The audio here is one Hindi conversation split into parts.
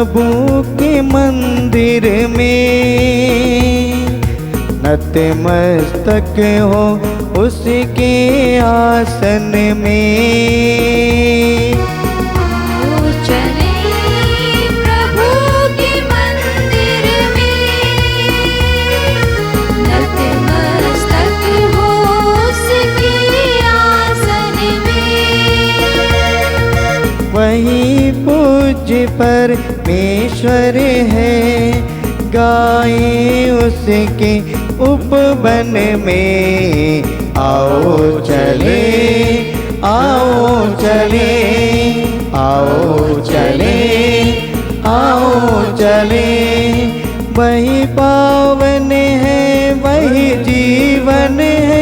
प्रभु के मंदिर में, नतमस्तक हो उसके आसन में। आओ चले प्रभु के मंदिर में, नतमस्तक हो उसके आसन में। वही पूज्य परमेश्वर है, गाए उसके उपवन में। आओ चले, आओ चले, आओ चले, आओ चले। वही पावन है, वही जीवन है,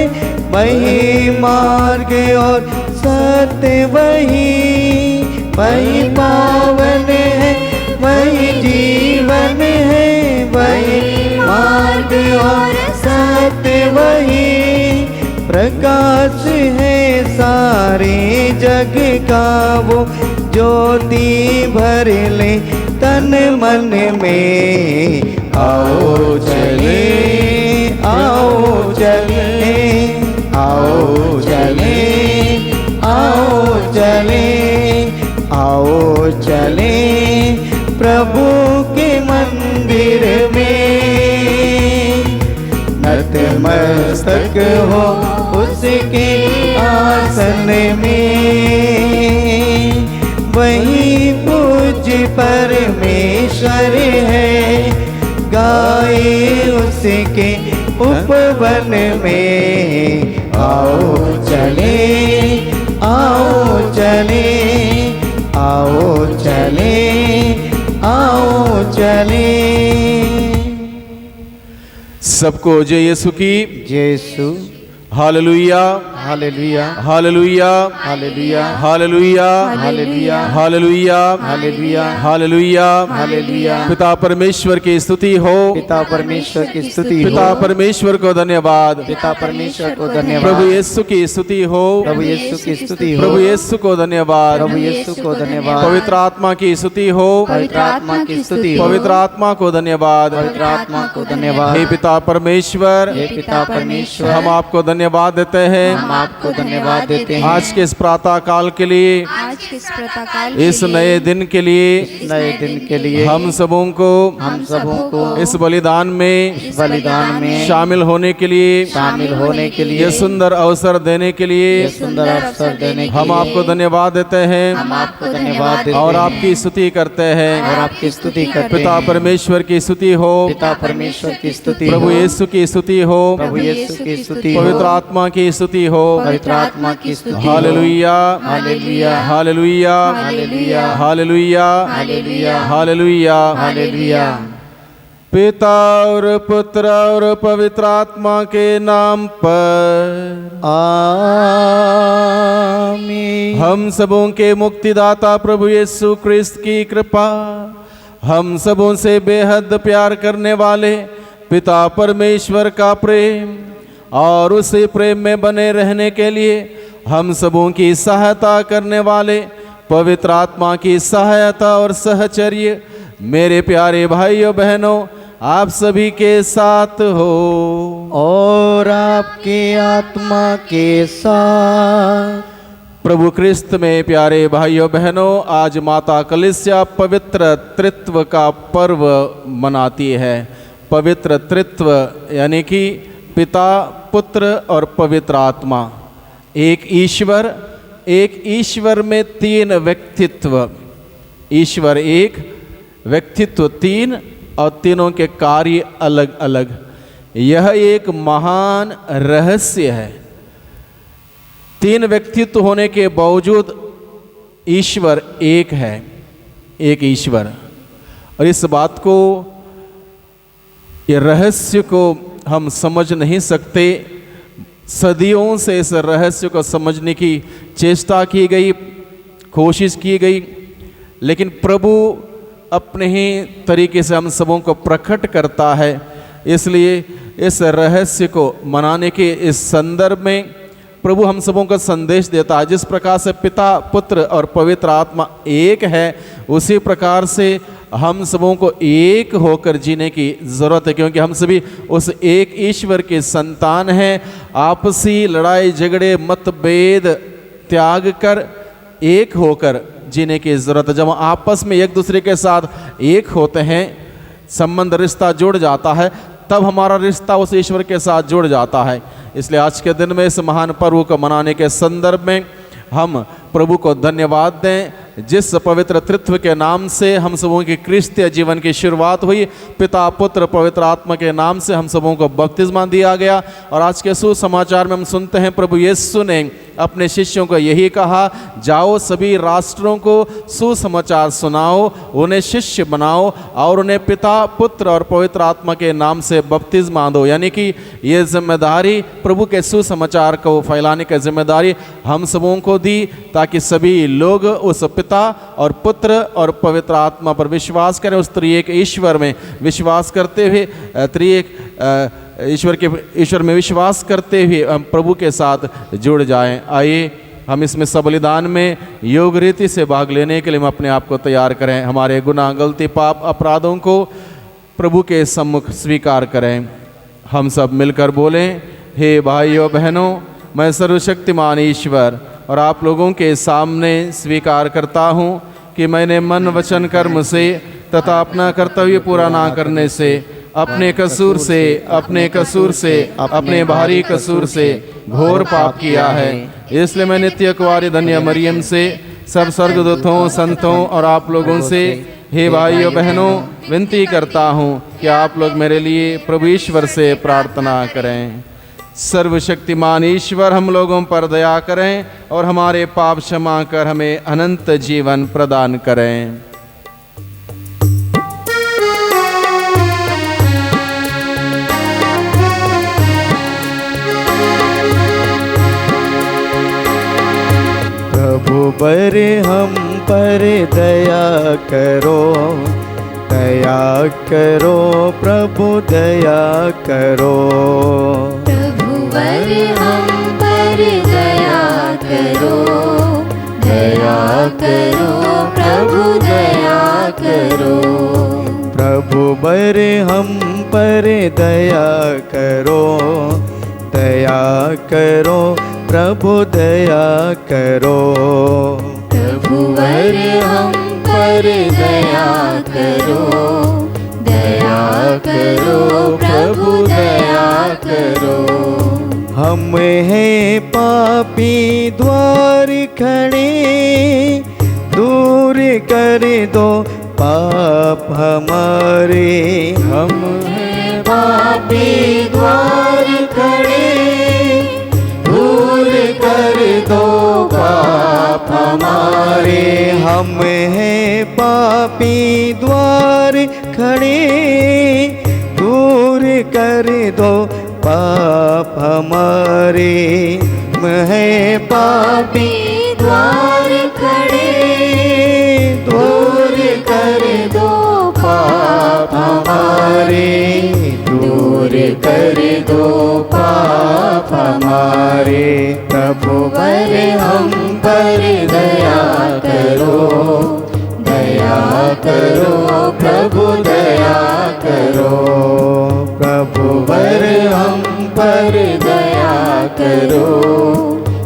वही मार्ग और सत्य वही। वही पावन है, वही जीवन है, वही मार्ग और सत्य वही। प्रकाश है सारे जग का वो, ज्योति भर ले तन मन में। आओ चले, आओ चले, आओ चले, आओ चले, आओ चले प्रभु के मंदिर में। नतमस्तक हो उसके आसन में। वही पूज्य परमेश्वर है, गाए उसके उपवन में। आओ चले, आओ चले, आओ चले, आओ चले। सबको जय यीशु की। जय Yeshu. Hallelujah, hallelujah, hallelujah, hallelujah, hallelujah, hallelujah, hallelujah, hallelujah, hallelujah, hallelujah. पिता परमेश्वर की स्तुति हो। पिता परमेश्वर की स्तुति हो। पिता परमेश्वर को धन्यवाद। पिता परमेश्वर को धन्यवाद। प्रभु यीशु की स्तुति हो। प्रभु यीशु की स्तुति हो। प्रभु यीशु को धन्यवाद। प्रभु यीशु को धन्यवाद। पवित्र आत्मा की स्तुति हो। पवित्र आत्मा की स्तुति हो। पवित्र आत्मा को धन्यवाद। पवित्र आत्मा को धन्यवाद। हे पिता परमेश्वर, हे पिता परमेश्वर, हम आपको धन्यवाद देते हैं हम आपको धन्यवाद देते हैं आज के इस प्रातः काल के लिए, आज के इस प्रातः काल इस नए दिन के लिए, नए दिन के लिए। हम सबों को इस बलिदान में शामिल होने के लिए, शामिल होने के लिए, ये सुंदर अवसर देने के लिए सुंदर अवसर देने के हम लिए आपको धन्यवाद देते हैं हम आपको धन्यवाद देते और हैं आपकी स्तुति करते हैं। और आपकी स्तुति करते पिता हैं। परमेश्वर की स्तुति हो। पिता परमेश्वर की स्तुति प्रभु हो। यीशु की स्तुति हो। प्रभु यीशु की स्तुति हो। पवित्र आत्मा की स्तुति हो। पवित्र आत्मा की स्तुति हो। Hallelujah, hallelujah, hallelujah, hallelujah, hallelujah, hallelujah, hallelujah. Hallelujah. पिता और पुत्र और पवित्र आत्मा के नाम पर आमीन। हम सबों के मुक्तिदाता प्रभु यीशु क्रिस्त की कृपा, हम सबों से बेहद प्यार करने वाले पिता परमेश्वर का प्रेम और उसी प्रेम में बने रहने के लिए हम सबों की सहायता करने वाले पवित्र आत्मा की सहायता और सहचर्य मेरे प्यारे भाइयों बहनों आप सभी के साथ हो और आपके आत्मा के साथ। प्रभु क्रिस्त में प्यारे भाइयों बहनों, आज माता कलीसिया पवित्र त्रित्व का पर्व मनाती है। पवित्र त्रित्व यानी कि पिता, पुत्र और पवित्र आत्मा, एक ईश्वर में तीन व्यक्तित्व। ईश्वर एक, व्यक्तित्व तीन और तीनों के कार्य अलग अलग। यह एक महान रहस्य है। तीन व्यक्तित्व होने के बावजूद ईश्वर एक है, एक ईश्वर। और इस बात को, ये रहस्य को हम समझ नहीं सकते। सदियों से इस रहस्य को समझने की चेष्टा की गई, कोशिश की गई, लेकिन प्रभु अपने ही तरीके से हम सबों को प्रकट करता है। इसलिए इस रहस्य को मनाने के इस संदर्भ में प्रभु हम सबों को संदेश देता है। जिस प्रकार से पिता, पुत्र और पवित्र आत्मा एक है, उसी प्रकार से हम सबों को एक होकर जीने की ज़रूरत है, क्योंकि हम सभी उस एक ईश्वर के संतान हैं। आपसी लड़ाई झगड़े मतभेद त्याग कर एक होकर जीने की ज़रूरत है। जब हम आपस में एक दूसरे के साथ एक होते हैं, संबंध रिश्ता जुड़ जाता है, तब हमारा रिश्ता उस ईश्वर के साथ जुड़ जाता है। इसलिए आज के दिन में इस महान पर्व को मनाने के संदर्भ में हम प्रभु को धन्यवाद दें, जिस पवित्र त्रित्व के नाम से हम सबों की क्रिस्तीय जीवन की शुरुआत हुई। पिता पुत्र पवित्र आत्मा के नाम से हम सबों को बपतिस्मा दिया गया। और आज के सुसमाचार में हम सुनते हैं प्रभु यीशु ने अपने शिष्यों को यही कहा, जाओ सभी राष्ट्रों को सुसमाचार सुनाओ, उन्हें शिष्य बनाओ और उन्हें पिता पुत्र और पवित्र आत्मा के नाम से बपतिस्मा दो। यानी कि ये जिम्मेदारी, प्रभु के सुसमाचार को फैलाने की जिम्मेदारी हम सबों को दी, ताकि सभी लोग उस पिता और पुत्र और पवित्र आत्मा पर विश्वास करें। उस त्रिएक ईश्वर में विश्वास करते हुए, त्रिएक ईश्वर में विश्वास करते हुए हम प्रभु के साथ जुड़ जाएं। आइए हम इसमें सबलिदान में योग रीति से भाग लेने के लिए हम अपने आप को तैयार करें। हमारे गुनाह गलती पाप अपराधों को प्रभु के सम्मुख स्वीकार करें। हम सब मिलकर बोलें, हे भाइयों बहनों, मैं सर्वशक्तिमान ईश्वर और आप लोगों के सामने स्वीकार करता हूँ कि मैंने मन वचन कर्म से तथा अपना कर्तव्य पूरा ना करने से, अपने कसूर से, अपने भारी कसूर से घोर पाप किया है। इसलिए मैं नित्य कुंवारी धन्य मरियम से, सब स्वर्गदूतों, संतों और आप लोगों से, हे भाइयों बहनों, विनती करता हूँ कि आप लोग मेरे लिए प्रभु ईश्वर से प्रार्थना करें। सर्वशक्तिमान ईश्वर हम लोगों पर दया करें और हमारे पाप क्षमा कर हमें अनंत जीवन प्रदान करें। प्रभु बर हम पर दया करो, दया करो प्रभु दया करो। वर हम पर दया करो, दया करो प्रभु दया करो। प्रभु बर हम पर दया करो, दया करो प्रभु दया करो। प्रभु वर हम पर दया करो, दया करो प्रभु दया करो। हम हैं पापी द्वार खड़े, दूर कर दो पाप हमारे। हम हैं पापी द्वार खड़े, दूर कर दो पाप हमारे। हम हैं पापी द्वार खड़े, दूर कर दो पाप हमारे। मैं पापी द्वार खड़े, दूर कर दो पाप हमारे, दूर कर दो पाप हमारे। प्रभु वर हम पर दया करो, दया करो प्रभु दया करो। प्रभु वर हम पर दया करो,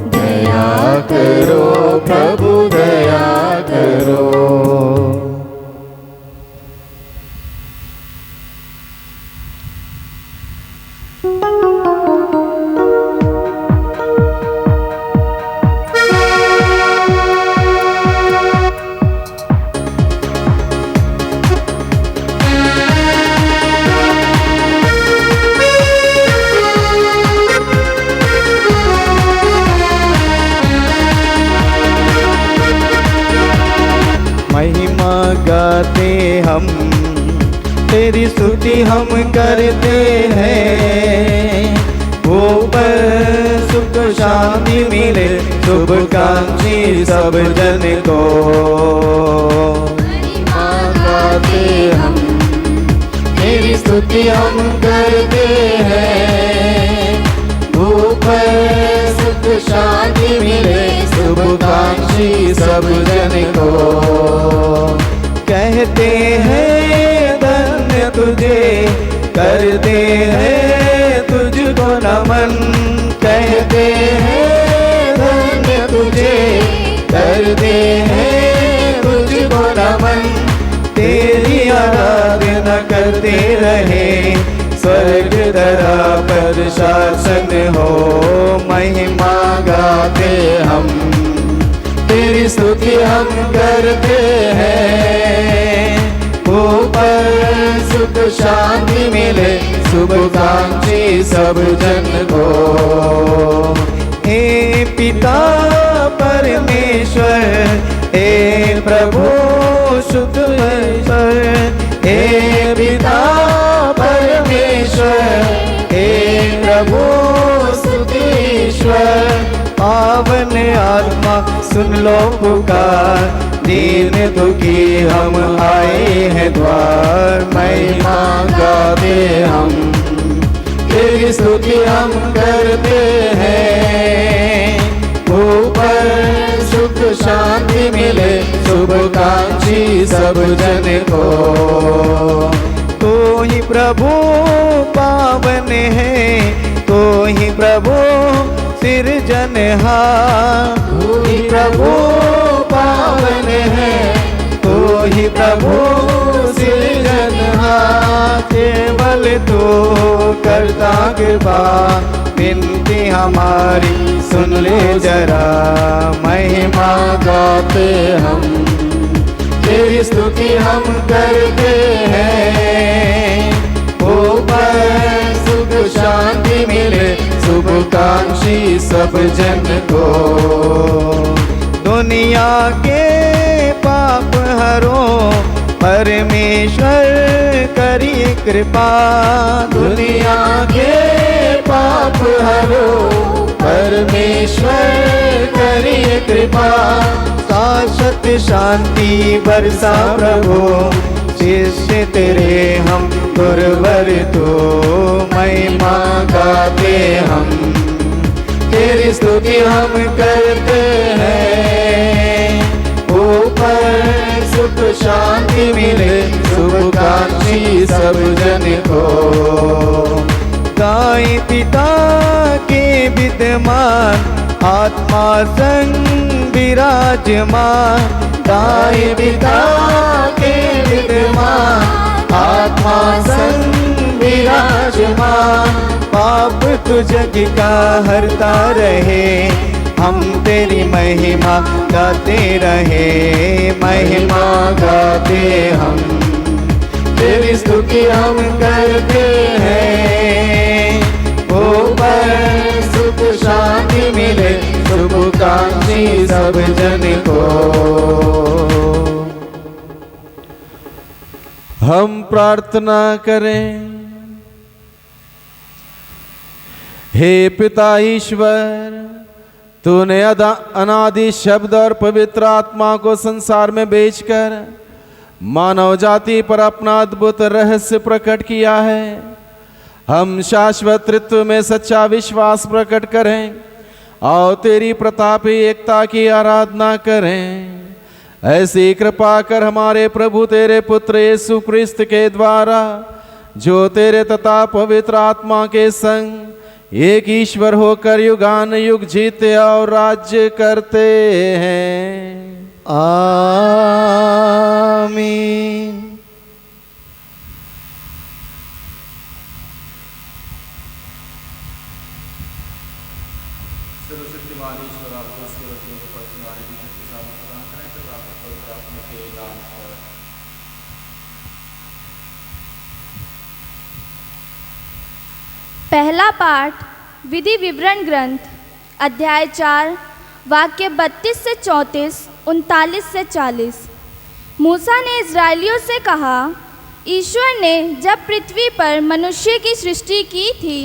दया करो प्रभु दया करो। महिमा गाते हम, तेरी स्तुति हम करते हैं। ऊपर सुख शांति मिले, शुभकांक्षी सब जन को। महिमा गाते हम, तेरी स्तुति हम करते हैं। ऊपर सुख शांति मिले, शुभकांक्षी सब जन को। कह कहते हैं धन्य तुझे, करते हैं तुझको नमन। कहते हैं धन्य तुझे, करते हैं तुझको नमन। तेरी आराधना करते रहे, स्वर्ग धरा पर शासन हो। महिमा गाते हम, तेरी स्तुति हम करते हैं। ऊपर सुख शांति मिले, शुभकांक्षी सब जन को। हे पिता परमेश्वर, हे प्रभु शुद्ध ईश्वर। हे पिता परमेश्वर, हे प्रभु शुद्ध ईश्वर। पावन आत्मा सुन लो पुकार, दीन दुखी हम आए हैं द्वार। महिमा गाते हम, तेरी स्तुति हम करते हैं। ऊपर सुख शांति मिले, शुभकांक्षी सब जन को। तो ही प्रभु पावन है, तो ही प्रभु सिरजनहार। तू ही प्रभु पावन है, तो ही प्रभु सिरजनहार। केवल तो करता कृपा, विनती हमारी सुन ले जरा। महिमा गाते हम, तेरी स्तुति हम करते हैं। ऊपर सुख शांति मिले, शुभकांक्षी सब जन को। दुनिया के पाप हरो, परमेश्वर करिए कृपा। दुनिया के पाप हरो, परमेश्वर करिए कृपा। शाश्वत शांति बरसा प्रभु, शिष्य तेरे हम गुरुवर तो। महिमा गाते हम, तेरी स्तुति हम करते हैं। ऊपर सुख शांति मिले, शुभकांक्षी सब जन को। दाई पिता के विद्यमान, आत्मा संग विराजमान। दाई पिता के विद्यमान, आत्मा संग विराजमान। पाप तु जग का हरता रहे, हम तेरी महिमा गाते रहे। महिमा गाते हम, तेरी स्तुति हम करते हैं। ऊपर सुख शांति मिले, शुभकांक्षी सब जन को। हम प्रार्थना करें। हे पिता ईश्वर, तूने अनादि शब्द और पवित्र आत्मा को संसार में भेजकर मानव जाति पर अपना अद्भुत रहस्य प्रकट किया है। हम शाश्वत तृत्व में सच्चा विश्वास प्रकट करें और तेरी प्रतापी एकता की आराधना करें। ऐसी कृपा कर हमारे प्रभु तेरे पुत्र यीशु क्रिस्त के द्वारा, जो तेरे तथा पवित्र आत्मा के संग एक ईश्वर होकर युगान युग जीते और राज्य करते हैं। आमीन। सर्वशक्तिमान ईश्वर आपको उसके वचनों को पढ़ने वाले की शक्ति साथ प्रदान करें तो प्राप्त पवित्र आत्मा के नाम पर। पहला पाठ विधि विवरण ग्रंथ अध्याय 4 वाक्य 32 से 34, 39 से 40। मूसा ने इजराइलियों से कहा, ईश्वर ने जब पृथ्वी पर मनुष्य की सृष्टि की थी,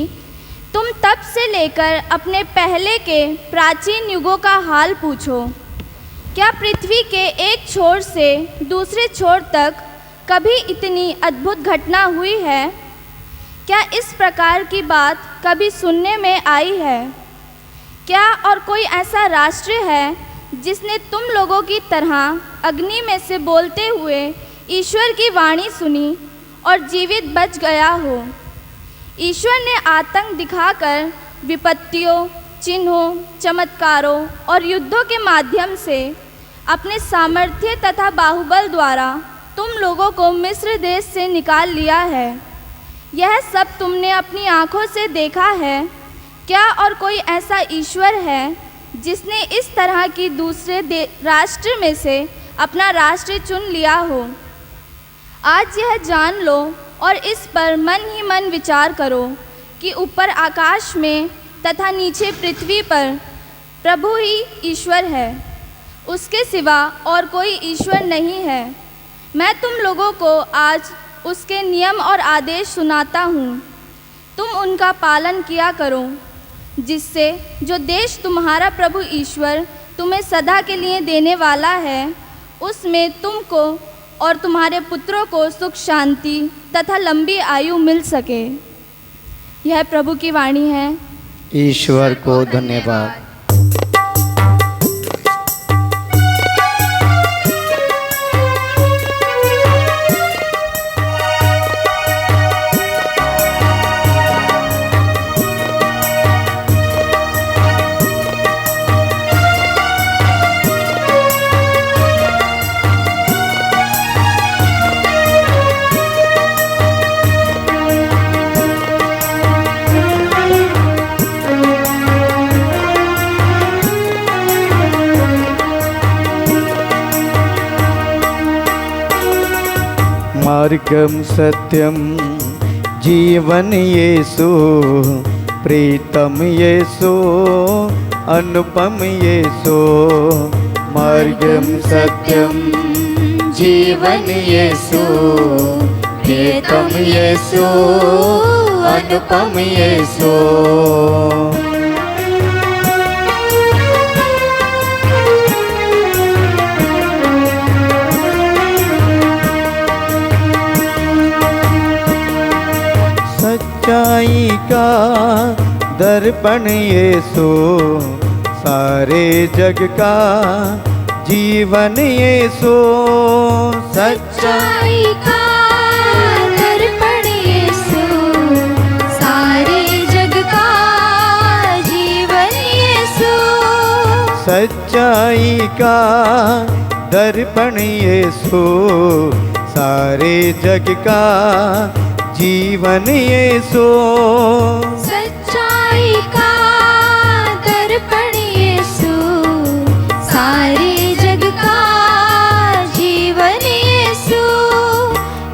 तुम तब से लेकर अपने पहले के प्राचीन युगों का हाल पूछो। क्या पृथ्वी के एक छोर से दूसरे छोर तक कभी इतनी अद्भुत घटना हुई है? क्या इस प्रकार की बात कभी सुनने में आई है? क्या और कोई ऐसा राष्ट्र है जिसने तुम लोगों की तरह अग्नि में से बोलते हुए ईश्वर की वाणी सुनी और जीवित बच गया हो। ईश्वर ने आतंक दिखाकर विपत्तियों, चिन्हों, चमत्कारों और युद्धों के माध्यम से अपने सामर्थ्य तथा बाहुबल द्वारा तुम लोगों को मिस्र देश से निकाल लिया है। यह सब तुमने अपनी आँखों से देखा है। क्या और कोई ऐसा ईश्वर है जिसने इस तरह की दूसरे राष्ट्र में से अपना राष्ट्र चुन लिया हो? आज यह जान लो और इस पर मन ही मन विचार करो कि ऊपर आकाश में तथा नीचे पृथ्वी पर प्रभु ही ईश्वर है, उसके सिवा और कोई ईश्वर नहीं है। मैं तुम लोगों को आज उसके नियम और आदेश सुनाता हूँ, तुम उनका पालन किया करो, जिससे जो देश तुम्हारा प्रभु ईश्वर तुम्हें सदा के लिए देने वाला है, उसमें तुमको और तुम्हारे पुत्रों को सुख शांति तथा लंबी आयु मिल सके। यह प्रभु की वाणी है। ईश्वर को धन्यवाद। मार्गम सत्यम जीवन यीशु, प्रीतम यीशु, अनुपम यीशु। मार्गम सत्यम जीवन यीशु, प्रीतम यीशु, अनुपम यीशु। सच्चाई का दर्पण यीशु, सारे जग का जीवन यीशु। सच्चाई का दर्पण यीशु, सारे जग का जीवन यीशु। सच्चाई का दर्पण यीशु, सारे जग का जीवन यीशु। सच्चाई का दर्पण यीशु, सारे जग का जीवन यीशु।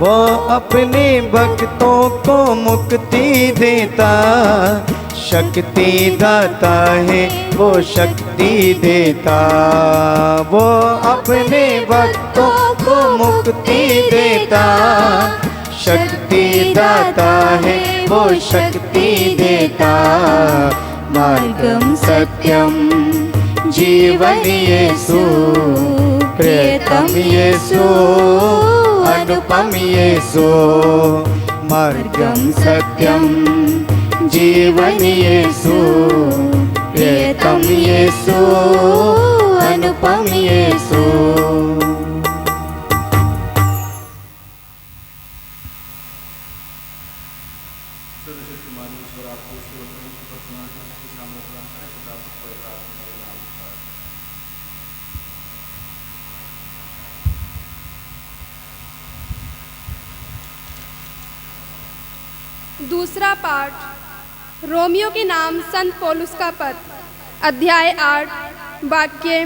वो अपने भक्तों को मुक्ति देता, शक्ति दाता है वो शक्ति देता। वो अपने भक्तों को मुक्ति देता, शक्ति दाता है वो शक्ति देता। मार्गम सत्यम जीवन यीशु, प्रियतम यीशु, अनुपम यीशु। मार्गम सत्यम जीवन यीशु, प्रियतम यीशु, अनुपम यीशु। दूसरा पाठ, रोमियो के नाम संत पौलुस का पत्र, अध्याय 8, वाक्य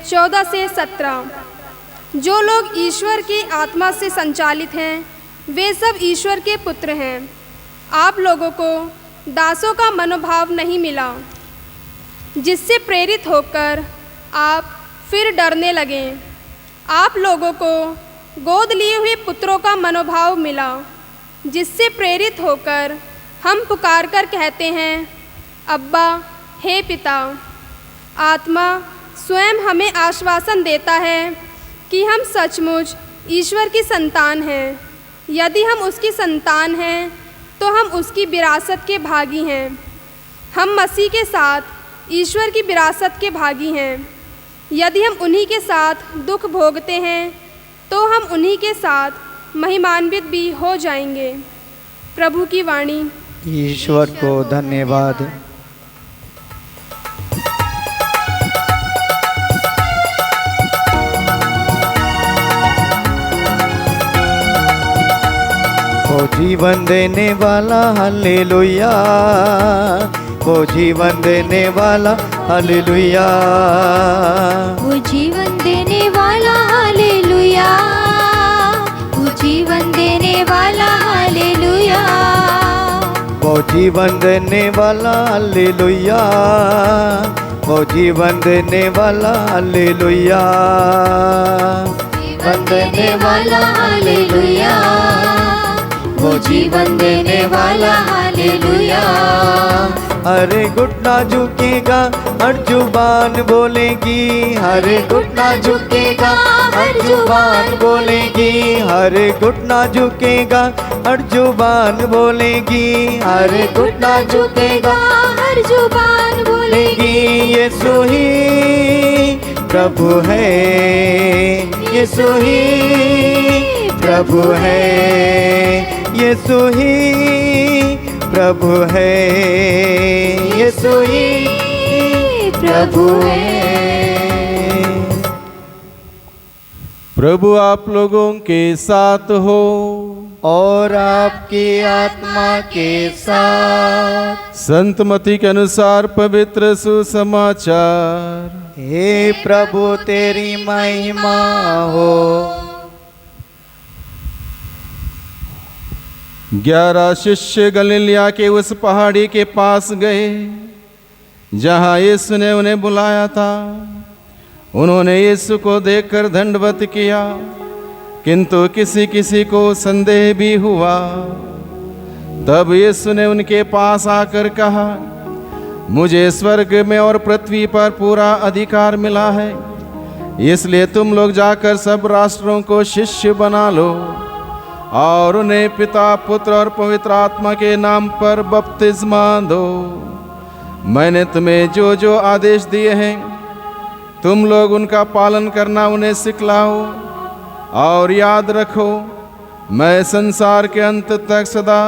14 से 17। जो लोग ईश्वर की आत्मा से संचालित हैं, वे सब ईश्वर के पुत्र हैं। आप लोगों को दासों का मनोभाव नहीं मिला, जिससे प्रेरित होकर आप फिर डरने लगें। आप लोगों को गोद लिए हुए पुत्रों का मनोभाव मिला, जिससे प्रेरित होकर हम पुकार कर कहते हैं, अब्बा, हे पिता। आत्मा स्वयं हमें आश्वासन देता है कि हम सचमुच ईश्वर की संतान हैं। यदि हम उसकी संतान हैं तो हम उसकी विरासत के भागी हैं। हम मसीह के साथ ईश्वर की विरासत के भागी हैं। यदि हम उन्हीं के साथ दुख भोगते हैं तो हम उन्हीं के साथ महिमान्वित भी हो जाएंगे। प्रभु की वाणी। ईश्वर को धन्यवाद। वो जीवन देने वाला हालेलुया, वो जीवन देने वाला हालेलुया, वो जीवन देने वाला हालेलुया, वो जीवन देने वाला हालेलुया, वो जीवन देने वाला हालेलुया, वो जीवन देने वाला हालेलुया, जीवन देने वाला हालेलुया, वो जीवन देने वाला हालेलुया। हरे घुटना झुकेगा हर जुबान बोलेगी, हरे घुटना झुकेगा हर जुबान बोलेगी, हरे घुटना झुकेगा हर जुबान बोलेगी, हरे घुटना झुकेगा हर जुबान बोलेगी, यीशु ही प्रभु है, यीशु ही प्रभु है, यीशु ही प्रभु है, यीशु ही प्रभु है। प्रभु आप लोगों के साथ हो और आपकी आत्मा के साथ। संत मती के अनुसार पवित्र सुसमाचार। हे प्रभु तेरी महिमा हो। 11 शिष्य गलीलिया के उस पहाड़ी के पास गए जहाँ यीशु ने उन्हें बुलाया था। उन्होंने यीशु को देखकर दंडवत किया, किंतु किसी किसी को संदेह भी हुआ। तब यीशु ने उनके पास आकर कहा, मुझे स्वर्ग में और पृथ्वी पर पूरा अधिकार मिला है, इसलिए तुम लोग जाकर सब राष्ट्रों को शिष्य बना लो और उन्हें पिता, पुत्र और पवित्र आत्मा के नाम पर बपतिस्मा दो। मैंने तुम्हें जो जो आदेश दिए हैं तुम लोग उनका पालन करना उन्हें सिखलाओ, और याद रखो मैं संसार के अंत तक सदा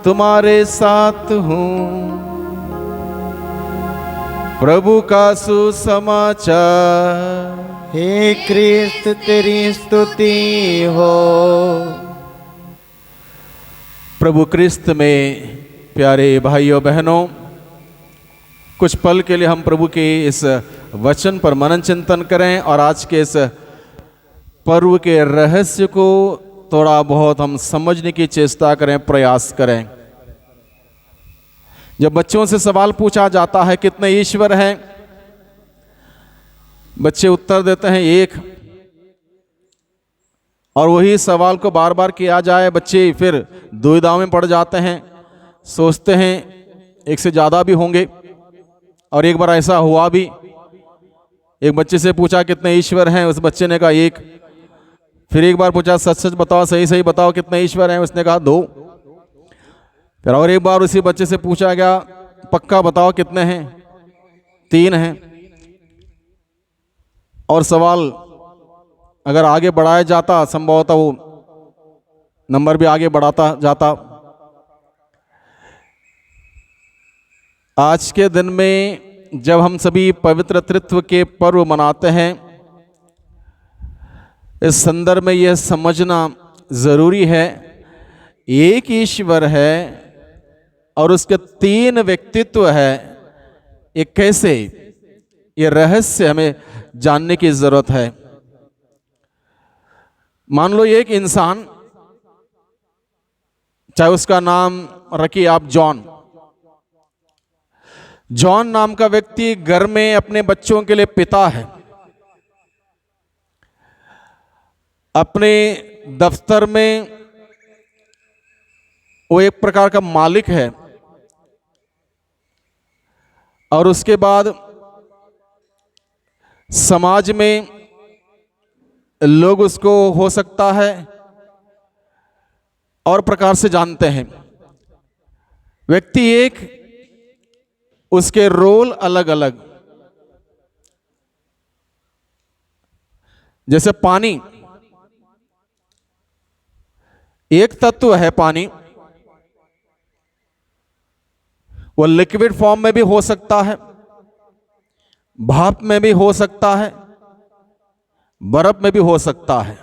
तुम्हारे साथ हूँ। प्रभु का सुसमाचार। हे क्रिस्त तेरी स्तुति हो। प्रभु क्रिस्त में प्यारे भाइयों बहनों, कुछ पल के लिए हम प्रभु के इस वचन पर मनन चिंतन करें और आज के इस पर्व के रहस्य को थोड़ा बहुत हम समझने की चेष्टा करें, प्रयास करें। जब बच्चों से सवाल पूछा जाता है कितने ईश्वर हैं, बच्चे उत्तर देते हैं एक, और वही सवाल को बार बार किया जाए बच्चे फिर दुविधा में पड़ जाते हैं, सोचते हैं एक से ज़्यादा भी होंगे। और एक बार ऐसा हुआ भी, एक बच्चे से पूछा कितने ईश्वर हैं, उस बच्चे ने कहा एक। फिर एक बार पूछा सच सच बताओ, सही सही बताओ कितने ईश्वर हैं, उसने कहा 2। फिर और एक बार उसी बच्चे से पूछा गया पक्का बताओ कितने हैं, 3 हैं। और सवाल अगर आगे बढ़ाया जाता संभवतः वो नंबर भी आगे बढ़ाता जाता। आज के दिन में जब हम सभी पवित्र त्रित्व के पर्व मनाते हैं, इस संदर्भ में यह समझना जरूरी है एक ईश्वर है और उसके 3 व्यक्तित्व है। ये कैसे, ये रहस्य हमें जानने की जरूरत है। मान लो एक इंसान, चाहे उसका नाम रखिए आप जॉन। जॉन नाम का व्यक्ति घर में अपने बच्चों के लिए पिता है, अपने दफ्तर में वो एक प्रकार का मालिक है, और उसके बाद समाज में लोग उसको हो सकता है और प्रकार से जानते हैं। व्यक्ति एक, उसके रोल अलग अलग। जैसे पानी, एक तत्व है पानी, वो लिक्विड फॉर्म में भी हो सकता है, भाप में भी हो सकता है, बर्फ में भी हो सकता है।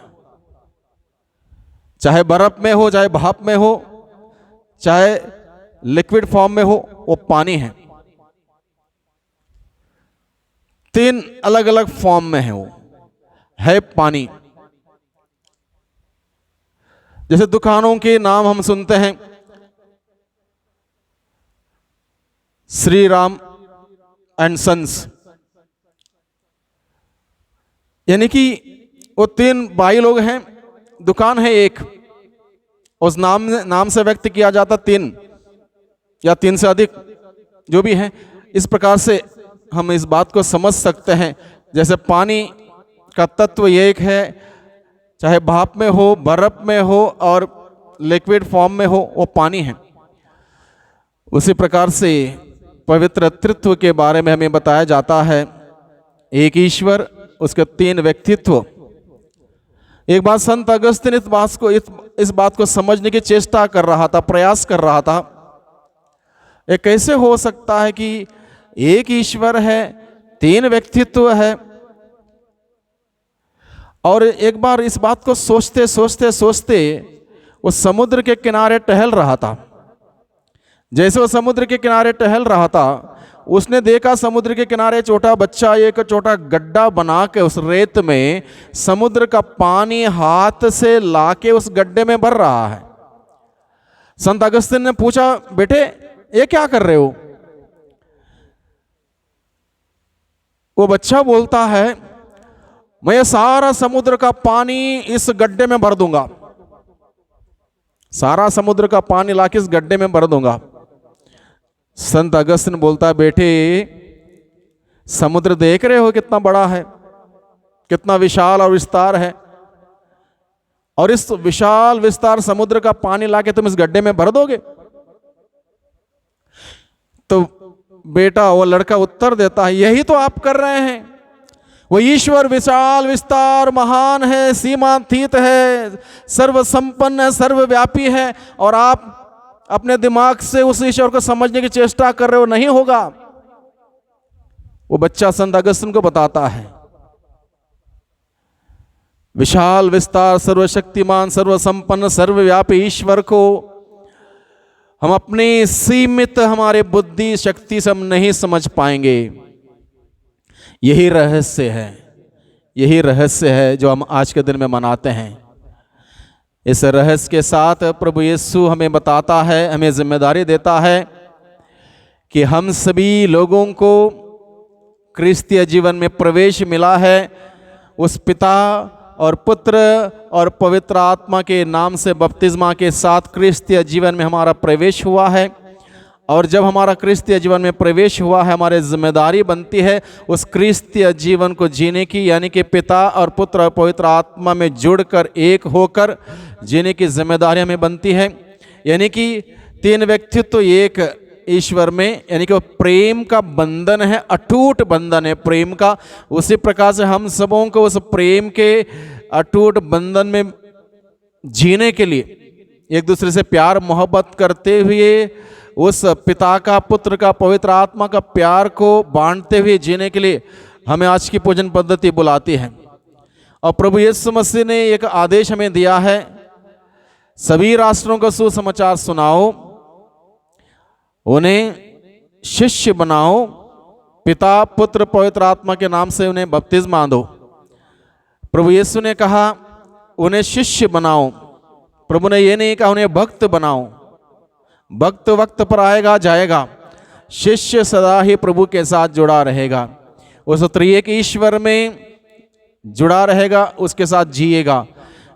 चाहे बर्फ में हो, चाहे भाप में हो, चाहे लिक्विड फॉर्म में हो, वो पानी है। तीन अलग अलग फॉर्म में है, वो है पानी। जैसे दुकानों के नाम हम सुनते हैं, श्री राम एंड सन्स, यानी कि वो तीन भाई लोग हैं, दुकान है एक, उस नाम से व्यक्त किया जाता तीन या तीन से अधिक जो भी है। इस प्रकार से हम इस बात को समझ सकते हैं, जैसे पानी का तत्व एक है, चाहे भाप में हो, बर्फ में हो और लिक्विड फॉर्म में हो, वो पानी है। उसी प्रकार से पवित्र त्रित्व के बारे में हमें बताया जाता है, एक ईश्वर, उसके तीन व्यक्तित्व। एक बार संत अगस्तीन इस बात को समझने की चेष्टा कर रहा था, प्रयास कर रहा था, ये कैसे हो सकता है कि एक ईश्वर है, तीन व्यक्तित्व है। और एक बार इस बात को सोचते सोचते सोचते वो समुद्र के किनारे टहल रहा था। जैसे वो समुद्र के किनारे टहल रहा था, उसने देखा समुद्र के किनारे छोटा बच्चा एक छोटा गड्ढा बना के उस रेत में समुद्र का पानी हाथ से लाके उस गड्ढे में भर रहा है। संत अगस्तीन ने पूछा, बेटे ये क्या कर रहे हो? वो बच्चा बोलता है, मैं ये सारा समुद्र का पानी इस गड्ढे में भर दूंगा, सारा समुद्र का पानी लाके इस गड्ढे में भर दूंगा। संत अगस्तीन बोलता है, बेटे समुद्र देख रहे हो कितना बड़ा है, कितना विशाल और विस्तार है, और इस विशाल विस्तार समुद्र का पानी लाके तुम इस गड्ढे में भर दोगे? तो बेटा वो लड़का उत्तर देता है, यही तो आप कर रहे हैं। वो ईश्वर विशाल विस्तार महान है, सीमातीत है, सर्वसंपन्न है, सर्वव्यापी है, और आप अपने दिमाग से उस ईश्वर को समझने की चेष्टा कर रहे हो, नहीं होगा। वो बच्चा संत अगस्तीन को बताता है, विशाल विस्तार, सर्वशक्तिमान, सर्वसंपन्न, सर्वव्यापी ईश्वर को हम अपनी सीमित हमारे बुद्धि शक्ति से हम नहीं समझ पाएंगे। यही रहस्य है, यही रहस्य है जो हम आज के दिन में मनाते हैं। इस रहस्य के साथ प्रभु यीशु हमें बताता है, हमें जिम्मेदारी देता है कि हम सभी लोगों को क्रिस्तीय जीवन में प्रवेश मिला है, उस पिता और पुत्र और पवित्र आत्मा के नाम से बपतिस्मा के साथ क्रिस्तीय जीवन में हमारा प्रवेश हुआ है। और जब हमारा क्रिस्तीय जीवन में प्रवेश हुआ है, हमारी जिम्मेदारी बनती है उस क्रिस्तीय जीवन को जीने की, यानी कि पिता और पुत्र और पवित्र आत्मा में जुड़कर एक होकर जीने की जिम्मेदारी हमें बनती है। यानी कि तीन व्यक्तित्व एक ईश्वर में, यानी कि वो प्रेम का बंधन है, अटूट बंधन है प्रेम का। उसी प्रकार से हम सबों को उस प्रेम के अटूट बंधन में जीने के लिए एक दूसरे से प्यार मोहब्बत करते हुए उस पिता का, पुत्र का, पवित्र आत्मा का प्यार को बांटते हुए जीने के लिए हमें आज की पूजन पद्धति बुलाती है। और प्रभु यीशु मसीह ने एक आदेश हमें दिया है, सभी राष्ट्रों को सुसमाचार सुनाओ, उन्हें शिष्य बनाओ, पिता पुत्र पवित्र आत्मा के नाम से उन्हें बपतिस्मा दो। प्रभु यीशु ने कहा उन्हें शिष्य बनाओ, प्रभु ने ये नहीं कहा उन्हें भक्त बनाओ। भक्त वक्त पर आएगा जाएगा, शिष्य सदा ही प्रभु के साथ जुड़ा रहेगा, उस त्रिएक ईश्वर में जुड़ा रहेगा, उसके साथ जिएगा।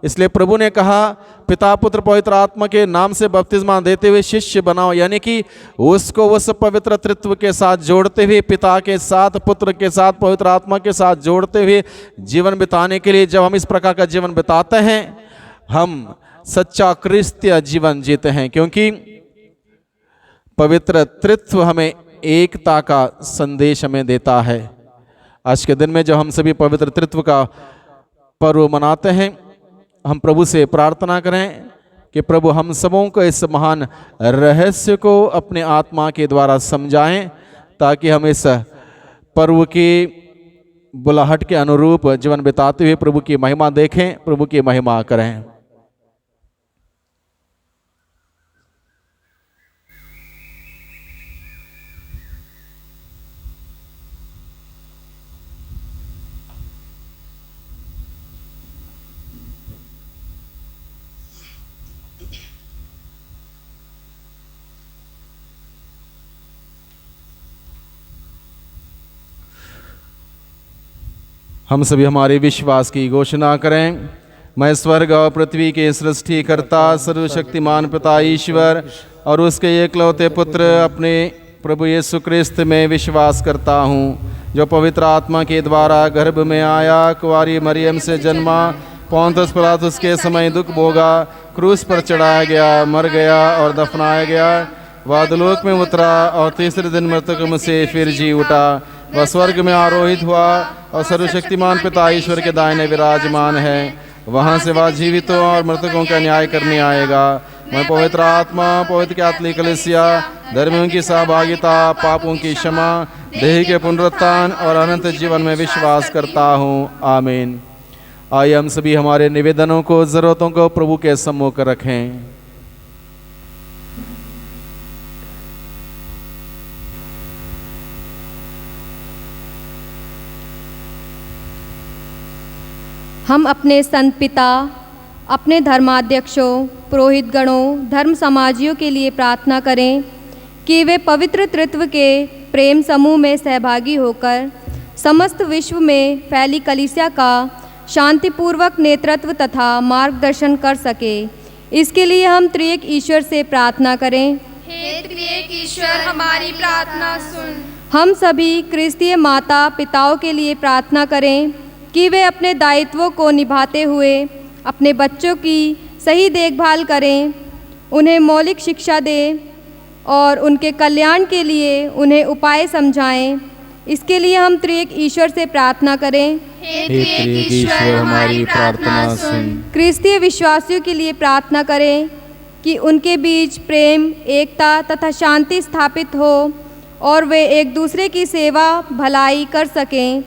इसलिए प्रभु ने कहा पिता पुत्र पवित्र आत्मा के नाम से बपतिस्मा देते हुए शिष्य बनाओ, यानी कि उसको उस पवित्र त्रित्व के साथ जोड़ते हुए, पिता के साथ, पुत्र के साथ, पवित्र आत्मा के साथ जोड़ते हुए जीवन बिताने के लिए जब हम इस प्रकार का जीवन बिताते हैं, हम सच्चा क्रिस्तीय जीवन जीते हैं। क्योंकि पवित्र त्रित्व हमें एकता का संदेश हमें देता है। आज के दिन में जब हम सभी पवित्र त्रित्व का पर्व मनाते हैं, हम प्रभु से प्रार्थना करें कि प्रभु हम सबों को इस महान रहस्य को अपने आत्मा के द्वारा समझाएं, ताकि हम इस पर्व की बुलाहट के अनुरूप जीवन बिताते हुए प्रभु की महिमा देखें, प्रभु की महिमा करें। हम सभी हमारे विश्वास की घोषणा करें। मैं स्वर्ग और पृथ्वी के सृष्टिकर्ता सर्वशक्तिमान पिता ईश्वर और उसके एकलौते पुत्र अपने प्रभु यीशु क्रिस्त में विश्वास करता हूँ, जो पवित्र आत्मा के द्वारा गर्भ में आया, कुंवारी मरियम से जन्मा, पोंतुस पिलातुस के समय दुख भोगा, क्रूस पर चढ़ाया गया, मर गया और दफनाया गया, वादलोक में उतरा और तीसरे दिन मृतकों में से फिर जी उठा, वह स्वर्ग में आरोहित हुआ और सर्वशक्तिमान पिता ईश्वर के दाहिने विराजमान है। वहाँ से वह जीवितों और मृतकों का न्याय करने आएगा। मैं पवित्र आत्मा, पवित्र कैथोलिक कलीसिया, धर्मियों की सहभागिता, पापों की क्षमा, देह के पुनरुत्थान और अनंत जीवन में विश्वास करता हूँ। आमीन। आइए हम सभी हमारे निवेदनों को, जरूरतों को प्रभु के सम्मुख रखें। हम अपने संत पिता, अपने धर्माध्यक्षों, पुरोहित गणों, धर्म समाजियों के लिए प्रार्थना करें कि वे पवित्र त्रित्व के प्रेम समूह में सहभागी होकर समस्त विश्व में फैली कलीसिया का शांतिपूर्वक नेतृत्व तथा मार्गदर्शन कर सके। इसके लिए हम त्रिएक ईश्वर से प्रार्थना करें। हे त्रिएक ईश्वर, हमारी प्रार्थना सुन। हम सभी क्रिस्तीय माता पिताओं के लिए प्रार्थना करें कि वे अपने दायित्वों को निभाते हुए अपने बच्चों की सही देखभाल करें, उन्हें मौलिक शिक्षा दें और उनके कल्याण के लिए उन्हें उपाय समझाएं। इसके लिए हम त्रिएक ईश्वर से प्रार्थना करें। हे त्रिएक ईश्वर, हमारी प्रार्थना सुन। क्रिस्तीय विश्वासियों के लिए प्रार्थना करें कि उनके बीच प्रेम, एकता तथा शांति स्थापित हो और वे एक दूसरे की सेवा भलाई कर सकें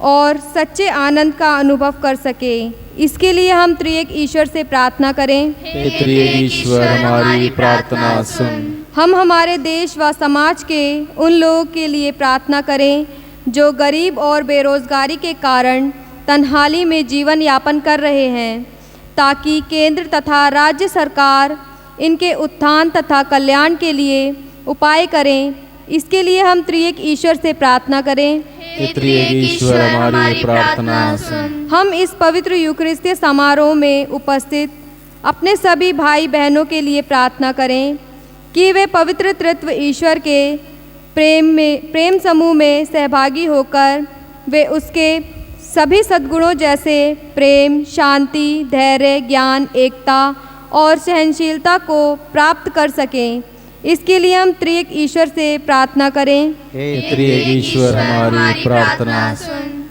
और सच्चे आनंद का अनुभव कर सके। इसके लिए हम त्रिएक ईश्वर से प्रार्थना करें। हे त्रिएक ईश्वर, हमारी प्रार्थना सुन। हम हमारे देश व समाज के उन लोगों के लिए प्रार्थना करें जो गरीब और बेरोजगारी के कारण तन्हाली में जीवन यापन कर रहे हैं, ताकि केंद्र तथा राज्य सरकार इनके उत्थान तथा कल्याण के लिए उपाय करें। इसके लिए हम त्रिएक ईश्वर से प्रार्थना करें। हे त्रिएक ईश्वर, हमारी प्रार्थना सुन। हम इस पवित्र यूकरिस्तीय समारोह में उपस्थित अपने सभी भाई बहनों के लिए प्रार्थना करें कि वे पवित्र त्रित्व ईश्वर के प्रेम समूह में सहभागी होकर वे उसके सभी सद्गुणों जैसे प्रेम, शांति, धैर्य, ज्ञान, एकता और सहनशीलता को प्राप्त कर सकें। इसके लिए हम त्रिएक ईश्वर से प्रार्थना करें। हे त्रिएक ईश्वर, हमारी प्रार्थना सुन।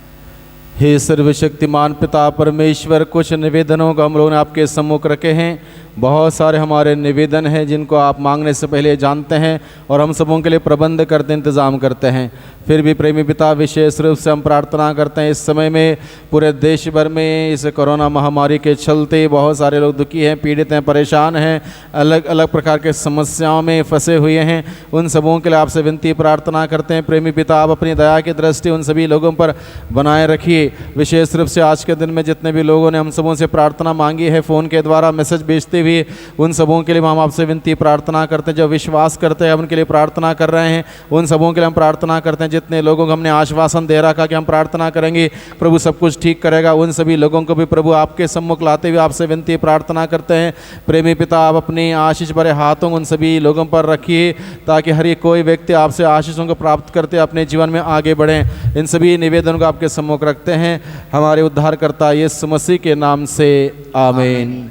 हे सर्वशक्तिमान पिता परमेश्वर, कुछ निवेदनों को हम लोगों ने आपके सम्मुख रखे हैं। बहुत सारे हमारे निवेदन हैं जिनको आप मांगने से पहले जानते हैं और हम सबों के लिए प्रबंध करते, इंतज़ाम करते हैं। फिर भी प्रेमी पिता, विशेष रूप से हम प्रार्थना करते हैं इस समय में पूरे देश भर में इस कोरोना महामारी के चलते बहुत सारे लोग दुखी हैं, पीड़ित हैं, परेशान हैं, अलग अलग प्रकार के समस्याओं में फंसे हुए हैं। उन सबों के लिए आपसे विनती प्रार्थना करते हैं। प्रेमी पिता, आप अपनी दया की दृष्टि उन सभी लोगों पर बनाए रखिए। विशेष रूप से आज के दिन में जितने भी लोगों ने हम सबों से प्रार्थना मांगी है, फ़ोन के द्वारा मैसेज भेजते हुए, उन सबों के लिए हम आपसे विनती प्रार्थना करते हैं। जो विश्वास करते हैं, हम उनके लिए प्रार्थना कर रहे हैं। उन सबों के लिए हम प्रार्थना करते हैं। जितने लोगों को हमने आश्वासन दे रखा कि हम प्रार्थना करेंगे, प्रभु सब कुछ ठीक करेगा, उन सभी लोगों को भी प्रभु आपके सम्मुख लाते हुए आपसे विनती प्रार्थना करते हैं। प्रेमी पिता, आप अपनी आशीष भरे हाथों उन सभी लोगों पर रखिए, ताकि हर एक कोई व्यक्ति आपसे आशीषों को प्राप्त करते अपने जीवन में आगे बढ़ें। इन सभी निवेदनों को आपके सम्मुख रखते हैं हमारे उद्धारकर्ता यीशु मसीह के नाम से, आमीन।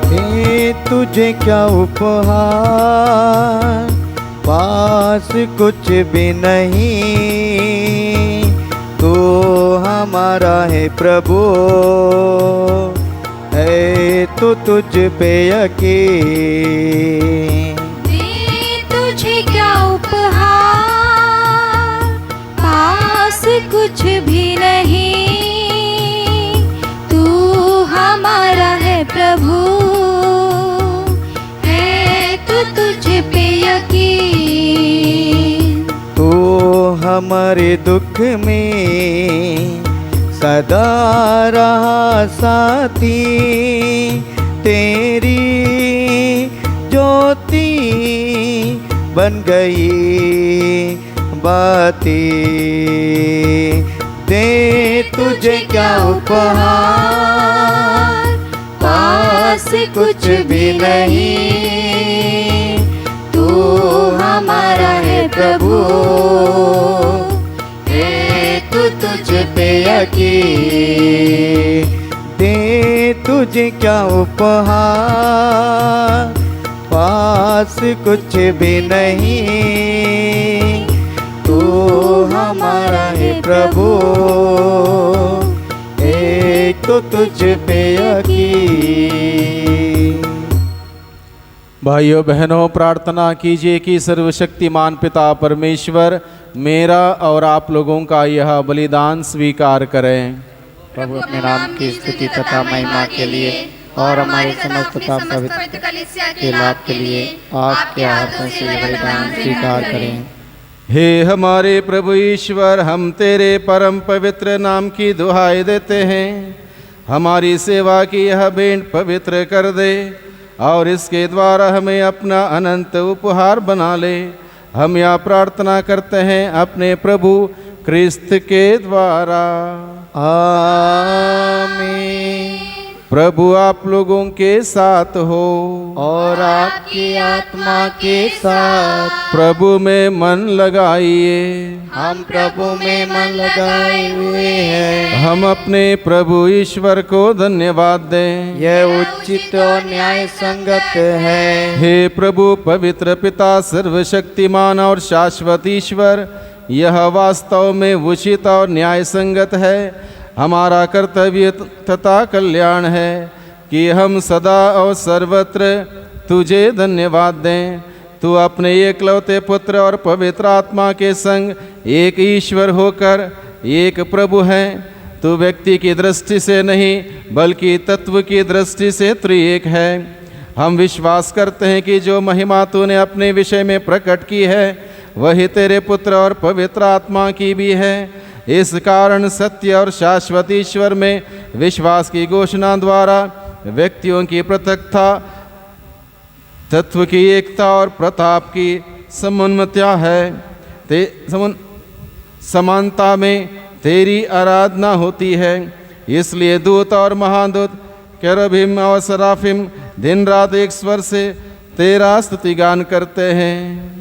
हे तुझे क्या उपहार, पास कुछ भी नहीं, तू हमारा है प्रभु, है तो तुझ पे यकीन। दे तुझे क्या उपहार, पास कुछ भी नहीं, तू हमारा है प्रभु, है तो तुझ पे यकीन। तू हमारे दुख में सदा रहा साथी, तेरी ज्योति बन गई बातें। दे तुझे क्या उपहार, पास कुछ भी नहीं, तू हमारा है प्रभु, है तू तुझ पे यकीन। दे तुझे क्या उपहार, पास कुछ भी नहीं, तू हमारा है प्रभु, एक तो तुझ पे यकीन। भाइयों बहनों, प्रार्थना कीजिए कि सर्वशक्तिमान पिता परमेश्वर मेरा और आप लोगों का यह बलिदान स्वीकार करें। प्रभु अपने नाम की स्तुति तथा महिमा के लिए और हमारे समस्त तथा पवित्र के लाभ के लिए आपके हाथों से बलिदान स्वीकार करें। हे हमारे प्रभु ईश्वर, हम तेरे परम पवित्र नाम की दुहाई देते हैं। हमारी सेवा की यह भेंट पवित्र कर दे और इसके द्वारा हमें अपना अनंत उपहार बना ले। हम यह प्रार्थना करते हैं अपने प्रभु क्रिस्त के द्वारा। आमीन। प्रभु आप लोगों के साथ हो और आपकी आत्मा के साथ। प्रभु में मन लगाइए। हम प्रभु में मन लगाए हुए हैं। हम अपने प्रभु ईश्वर को धन्यवाद दें। यह उचित और न्याय संगत है। हे प्रभु पवित्र पिता सर्वशक्तिमान और शाश्वत ईश्वर, यह वास्तव में उचित और न्याय संगत है, हमारा कर्तव्य तथा कल्याण है कि हम सदा और सर्वत्र तुझे धन्यवाद दें। तू अपने एकलौते पुत्र और पवित्र आत्मा के संग एक ईश्वर होकर एक प्रभु है। तू व्यक्ति की दृष्टि से नहीं बल्कि तत्व की दृष्टि से त्रिएक है। हम विश्वास करते हैं कि जो महिमा तूने अपने विषय में प्रकट की है वही तेरे पुत्र और पवित्र आत्मा की भी है। इस कारण सत्य और शाश्वत ईश्वर में विश्वास की घोषणा द्वारा व्यक्तियों की पृथकता, तत्व की एकता और प्रताप की समन्वयता है। समानता में तेरी आराधना होती है। इसलिए दूत और महादूत, केरुबिम और सराफिम दिन रात एक स्वर से तेरा स्तुतिगान करते हैं।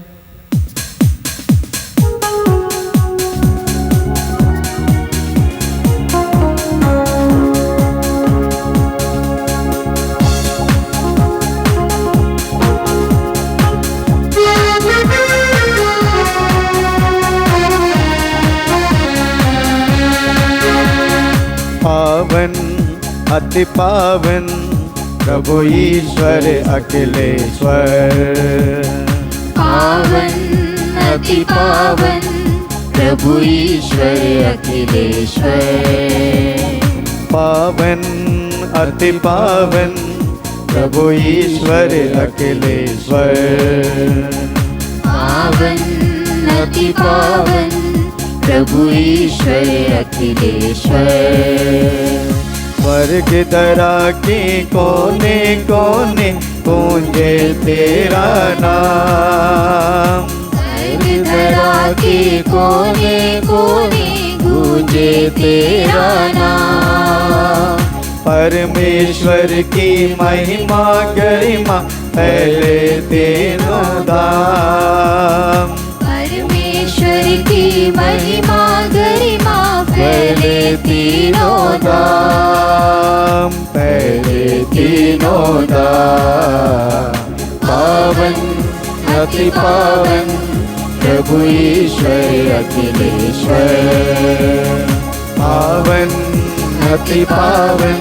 पावन अति पावन प्रभु ईश्वर अखिलेश्वर। पावन अति पावन प्रभु ईश्वर अखिलेश्वर। पावन अति पावन प्रभु ईश्वर अखिलेश्वर। पावन अति पावन प्रभु ईश्वर अखिलेश्वर। स्वर्ग धरा के कोने कोने गूंजे तेरा नाम। स्वर्ग धरा के कोने कोने गूंजे तेरा नाम। परमेश्वर की महिमा गरिमा पहले तीनों धाम। परमेश्वर की महिमा गरिमा पहले तीनों धाम। पहले तीनों तीनों दान। पावन अति पावन प्रभु ईश्वर अखिलेश्वर। पावन अति पावन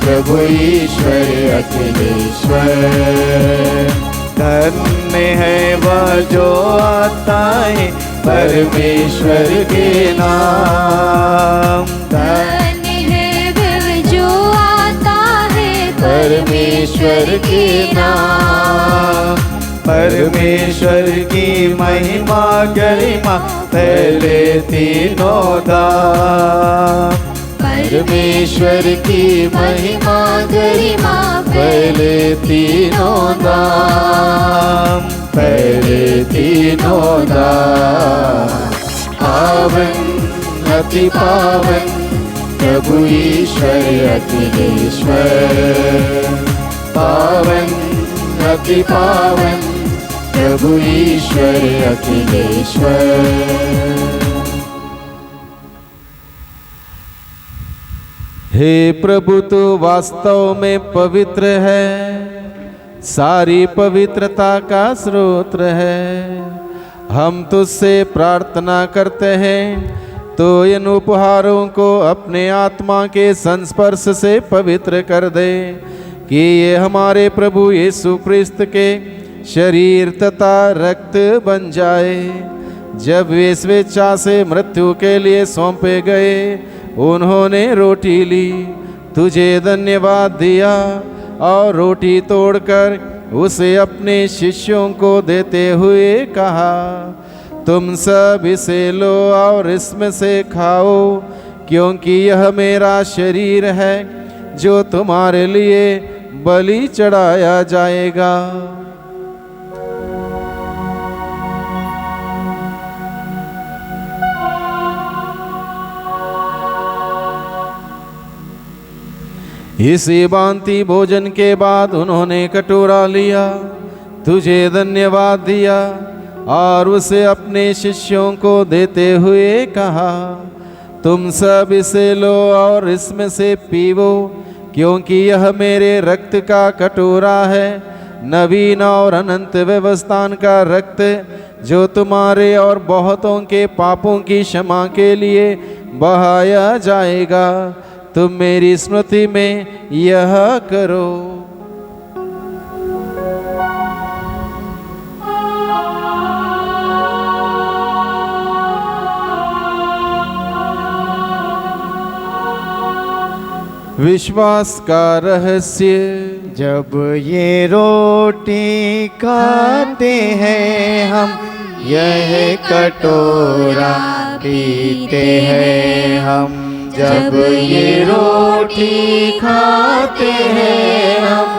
प्रभु ईश्वर अखिलेश्वर। धन्य है वह जो आता है परमेश्वर के नाम। धन्य है वह जो आता है परमेश्वर के नाम। परमेश्वर की महिमा गरिमा फैले तीनों दाम। परमेश्वर की महिमा गरिमा फैले तीनों दाम। फैले तीनों दाम। पावन अति पावन प्रभु ईश्वर अखिलेश्वर। पावन अति पावन प्रभु ईश्वर अखिलेश्वर। हे प्रभु तू वास्तव में पवित्र है, सारी पवित्रता का स्रोत है। हम तुझसे प्रार्थना करते हैं तो इन उपहारों को अपने आत्मा के संस्पर्श से पवित्र कर दे कि ये हमारे प्रभु यीशु क्रिस्त के शरीर तथा रक्त बन जाए। जब वे स्वेच्छा से मृत्यु के लिए सौंपे गए, उन्होंने रोटी ली, तुझे धन्यवाद दिया और रोटी तोड़कर उसे अपने शिष्यों को देते हुए कहा, तुम सब इसे लो और इसमें से खाओ, क्योंकि यह मेरा शरीर है जो तुम्हारे लिए बलि चढ़ाया जाएगा। इसी भांति भोजन के बाद उन्होंने कटोरा लिया, तुझे धन्यवाद दिया और उसे अपने शिष्यों को देते हुए कहा, तुम सब इसे लो और इसमें से पीवो, क्योंकि यह मेरे रक्त का कटोरा है, नवीन और अनंत व्यवस्थान का रक्त, जो तुम्हारे और बहुतों के पापों की क्षमा के लिए बहाया जाएगा। तुम मेरी स्मृति में यह करो। विश्वास का रहस्य। जब ये रोटी खाते हैं हम, यह कटोरा पीते हैं हम। जब ये रोटी खाते हैं हम,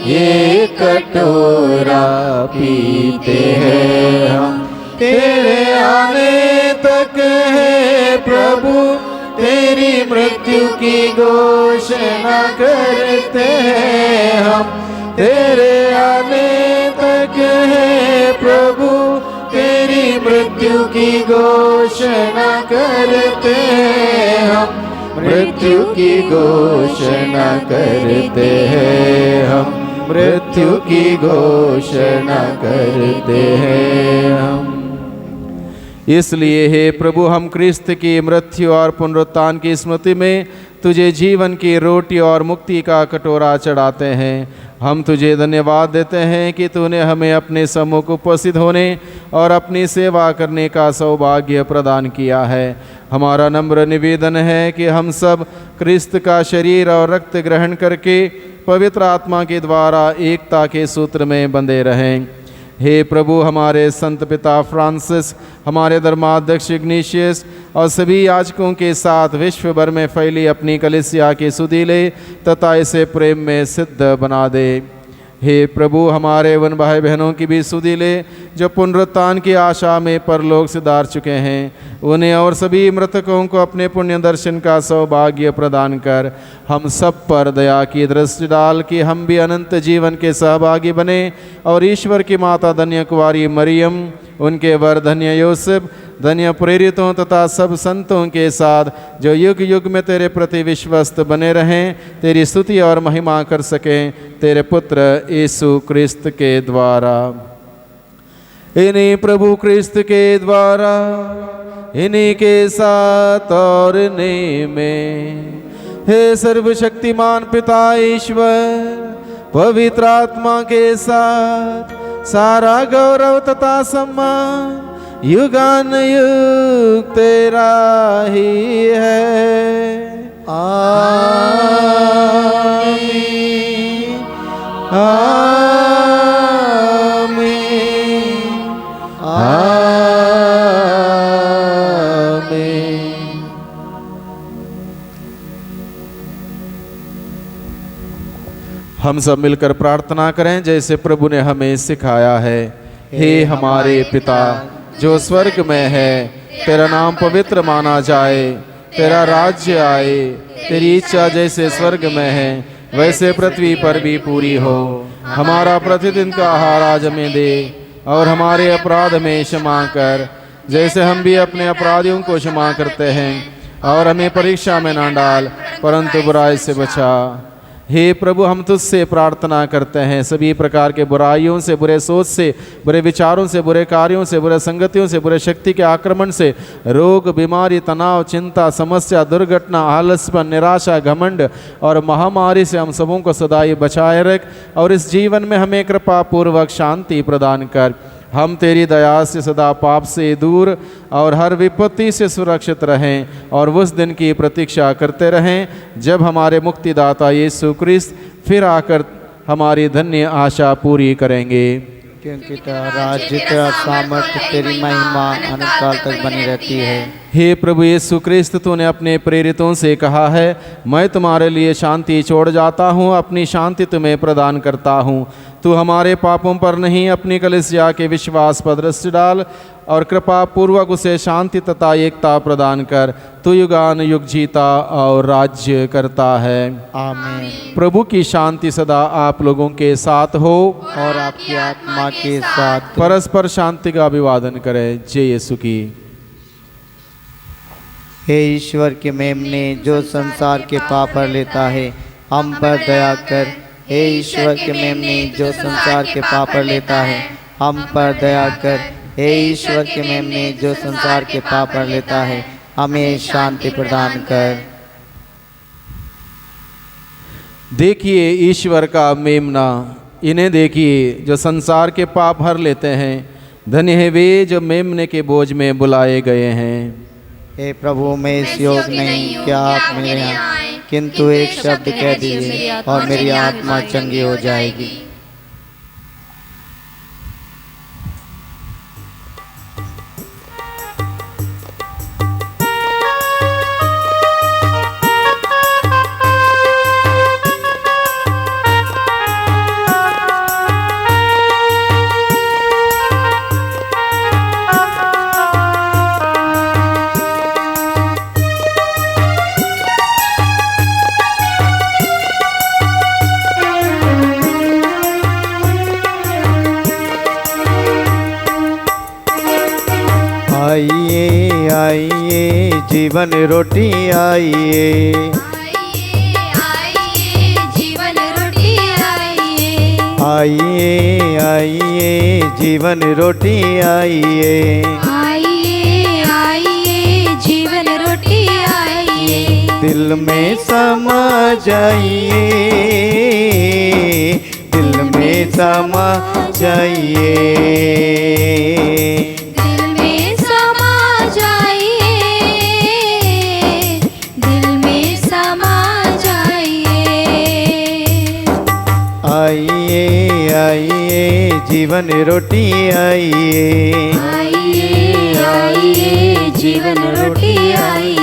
ये कटोरा पीते हैं हम। तेरे आने तक है प्रभु, तेरी मृत्यु की घोषणा करते हैं हम। तेरे आने तक है प्रभु, तेरी मृत्यु की घोषणा करते हैं हम। मृत्यु की घोषणा करते हैं हम। मृत्यु की घोषणा करते हैं हम। इसलिए हे प्रभु, हम क्रिस्त की मृत्यु और पुनरुत्थान की स्मृति में तुझे जीवन की रोटी और मुक्ति का कटोरा चढ़ाते हैं। हम तुझे धन्यवाद देते हैं कि तूने हमें अपने सम्मुख उपस्थित होने और अपनी सेवा करने का सौभाग्य प्रदान किया है। हमारा नम्र निवेदन है कि हम सब क्रिस्त का शरीर और रक्त ग्रहण करके पवित्र आत्मा के द्वारा एकता के सूत्र में बंधे रहें। हे प्रभु, हमारे संत पिता फ्रांसिस, हमारे धर्माध्यक्ष इग्नेशियस और सभी याजकों के साथ विश्व भर में फैली अपनी कलीसिया की सुधि ले तथा इसे प्रेम में सिद्ध बना दे। हे प्रभु, हमारे उन भाई बहनों की भी सुधि ले जो पुनरुत्थान की आशा में परलोक सिधार चुके हैं। उन्हें और सभी मृतकों को अपने पुण्य दर्शन का सौभाग्य प्रदान कर हम सब पर दया की दृष्टि डाल कि हम भी अनंत जीवन के सहभागी बने और ईश्वर की माता धन्य कुंवारी मरियम, उनके वर धन्य यूसुफ धन्य प्रेरितों तथा सब संतों के साथ जो युग युग में तेरे प्रति विश्वस्त बने रहें, तेरी स्तुति और महिमा कर सकें तेरे पुत्र यीशु क्रिस्त के द्वारा। इन्हीं प्रभु क्रिस्त के द्वारा, इन्हीं के साथ और इन्हीं में, हे सर्वशक्तिमान पिता ईश्वर, पवित्र आत्मा के साथ सारा गौरव तथा सम्मान युगान युग तेरा ही है। आमीन आमीन आमीन। हम सब मिलकर प्रार्थना करें जैसे प्रभु ने हमें सिखाया है। हे हमारे पिता जो स्वर्ग में है, तेरा नाम पवित्र माना जाए, तेरा राज्य आए, तेरी इच्छा जैसे स्वर्ग में है वैसे पृथ्वी पर भी पूरी हो। हमारा प्रतिदिन का आहार आज हमें दे, और हमारे अपराध में क्षमा कर जैसे हम भी अपने अपराधियों को क्षमा करते हैं, और हमें परीक्षा में ना डाल परंतु बुराई से बचा। हे प्रभु, हम तुझसे प्रार्थना करते हैं सभी प्रकार के बुराइयों से, बुरे सोच से, बुरे विचारों से, बुरे कार्यों से, बुरे संगतियों से, बुरे शक्ति के आक्रमण से, रोग, बीमारी, तनाव, चिंता, समस्या, दुर्घटना, आलसपन, निराशा, घमंड और महामारी से हम सबों को सदाई बचाए रख, और इस जीवन में हमें कृपा पूर्वक शांति प्रदान कर। हम तेरी दया से सदा पाप से दूर और हर विपत्ति से सुरक्षित रहें, और उस दिन की प्रतीक्षा करते रहें जब हमारे मुक्तिदाता यीशु क्रिस्त फिर आकर हमारी धन्य आशा पूरी करेंगे। क्योंकि तेरा राज्य, तेरा सामर्थ्य, तेरी महिमा अनंतकाल तक बनी रहती है। हे प्रभु यीशु क्रिस्त, तूने अपने प्रेरितों से कहा है, मैं तुम्हारे लिए शांति छोड़ जाता हूँ, अपनी शांति तुम्हें प्रदान करता हूँ। तू हमारे पापों पर नहीं, अपनी कलीसिया के विश्वास पर दृष्टि डाल और कृपा पूर्वक उसे शांति तथा एकता प्रदान कर। तू युगान युग जीता और राज्य करता है। आमीन। प्रभु की शांति सदा आप लोगों के साथ हो और आपकी आत्मा के साथ। परस्पर शांति का अभिवादन करें। जय यीशु की। हे ईश्वर के मेमने जो संसार के पाप हर लेता है, हम पर दया कर। हे ईश्वर के मेमने जो संसार के पाप हर लेता है, हम पर दया कर। हे ईश्वर के मेमने जो संसार के पाप हर लेता है, हमें शांति प्रदान कर। देखिए ईश्वर का मेमना, इन्हें देखिए जो संसार के पाप हर लेते हैं। धन्य है वे जो मेमने के बोझ में बुलाए गए हैं। हे प्रभु, मैं इस योग नहीं कि आप मेरे यहाँ, किंतु एक शब्द कह दीजिए और मेरी आत्मा चंगी हो जाएगी। आइए आइए जीवन रोटी आइए, आइए जीवन रोटी आइए, आइए आइए जीवन रोटी आइए, आइए आइए जीवन रोटी आइए, दिल में समा जाइए, दिल में समा जाइए, दिल में समा जाइए, दिल में समा जाइए। आइए आइए जीवन रोटी आइए, आइए आइए जीवन रोटी आइए।